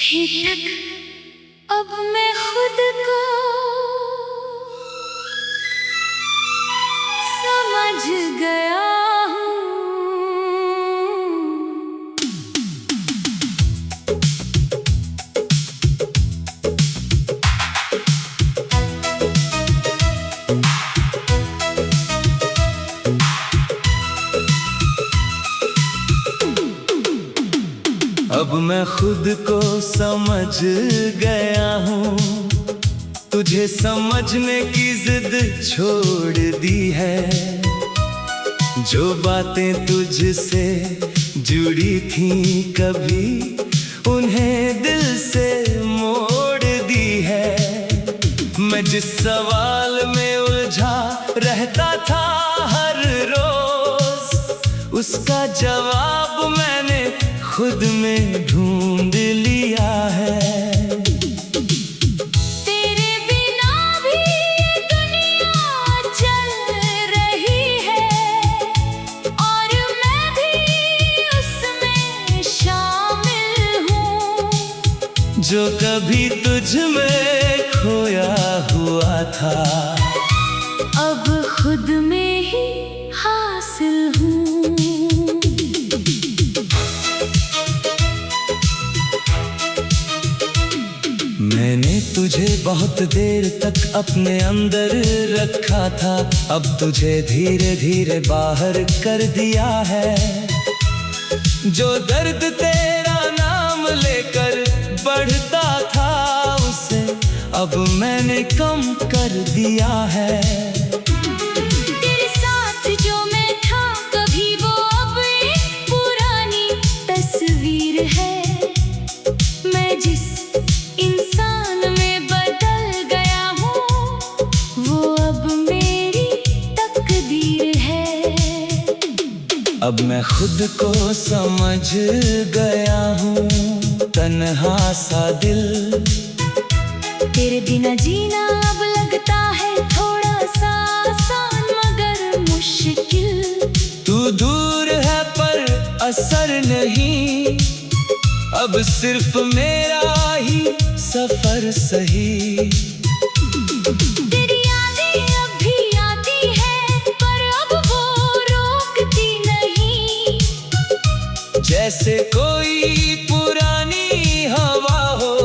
ही तक अब मैं खुद को समझ गया हूँ। अब मैं खुद को समझ गया हूँ। तुझे समझने की जिद छोड़ दी है। जो बातें तुझसे जुड़ी थी कभी उन्हें दिल से मोड़ दी है। मैं जिस सवाल में उलझा रहता था हर रोज, उसका जवाब मैंने खुद में ढूंढ लिया है। तेरे बिना भी ये दुनिया चल रही है और मैं भी उसमें शामिल हूँ। जो कभी तुझ में खोया हुआ था अब खुद में ही हासिल हूँ। मैंने तुझे बहुत देर तक अपने अंदर रखा था, अब तुझे धीरे धीरे बाहर कर दिया है। जो दर्द तेरा नाम लेकर बढ़ता था उसे अब मैंने कम कर दिया है। तेरे साथ जो मैं था कभी वो अब एक पुरानी तस्वीर है। मैं जिस इंसान में बदल गया हूँ वो अब मेरी तकदीर है। अब मैं खुद को समझ गया हूँ। तन्हा सा दिल तेरे बिना जीना अब लगता है थोड़ा सा आसान मगर मुश्किल। तू दूर है पर असर नहीं, अब सिर्फ मेरा ही सफर सही। तेरी यादें अब भी आती है पर अब वो रोकती नहीं। जैसे कोई पुरानी हवा हो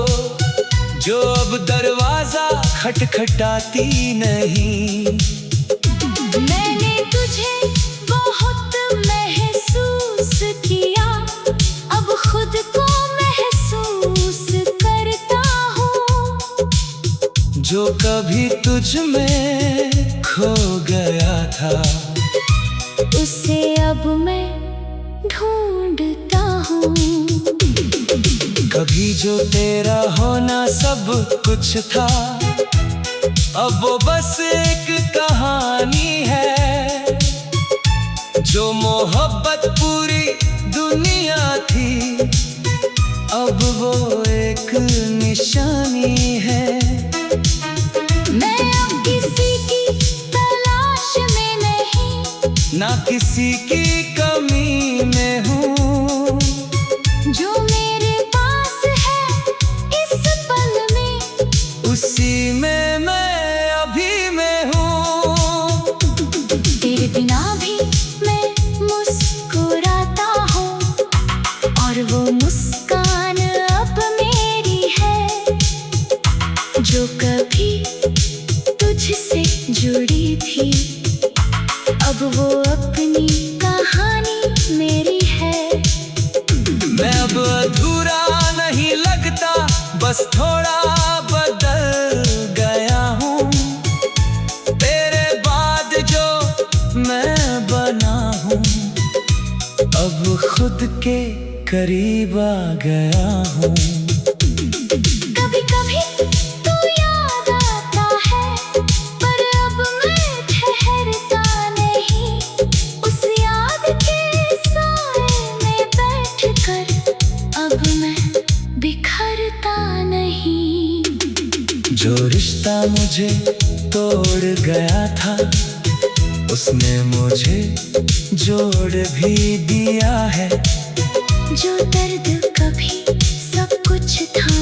जो अब दरवाजा खटखटाती नहीं। मैंने तुझे बहुत महसूस किया, अब खुद को महसूस करता हूँ। जो कभी तुझ में खो गया था उसे अब मैं ढूंढता हूँ। कभी जो तेरा होना सब कुछ था अब वो बस एक कहानी है। जो मोहब्बत पूरी दुनिया थी अब वो एक निशानी है। मैं अब किसी की तलाश में नहीं, ना किसी की कमी में हूँ। जो मेरे पास है इस पल में उसी में मैं अभी मैं हूँ। तेरे बिना भी मैं मुस्कुराता हूँ और वो मुस्कान अब मेरी है। जो कभी तुझसे जुड़ी थी अब वो अपनी कहानी मेरी है। मैं अब अधूरा नहीं लगता, बस थोड़ा बदल गया हूँ। तेरे बाद जो मैं बना हूँ अब खुद के करीब आ गया हूँ। कभी कभी तू याद आता है पर अब मैं ठहरता नहीं। उस याद के साए में बैठकर अब मैं बिखरता नहीं। जो रिश्ता मुझे तोड़ गया था उसने मुझे जोड़ भी दिया है। जो दर्द कभी सब कुछ था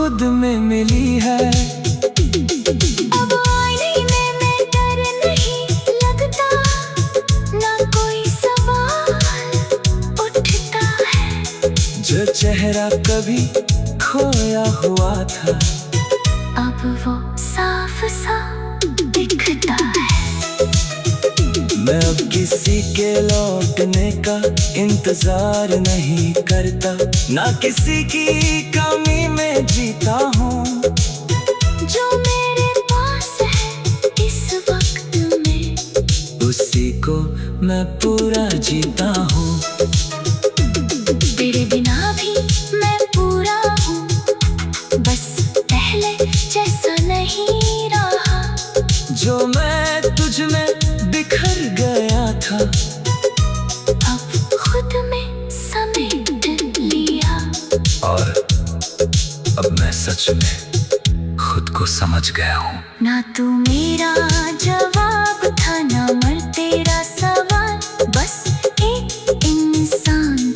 खुद में मिली है। अब आईने में मैं डर नहीं लगता, ना कोई सवाल उठता है। जो चेहरा कभी खोया हुआ था, अब वो साफ साफ दिखता है। मैं अब किसी के लौटने का इंतजार नहीं करता, ना किसी की कमी में जीता हूँ। जो मेरे पास है इस वक्त में, उसी को मैं पूरा जीता हूँ। तेरे बिना भी मैं पूरा हूँ, बस पहले जैसा नहीं रहा। जो मैं तुझ में बिखर गया था, अब खुद में समेट लिया। और अब मैं सच में खुद को समझ गया हूँ। ना तू मेरा जवाब था, ना मर तेरा सवाल, बस एक इंसान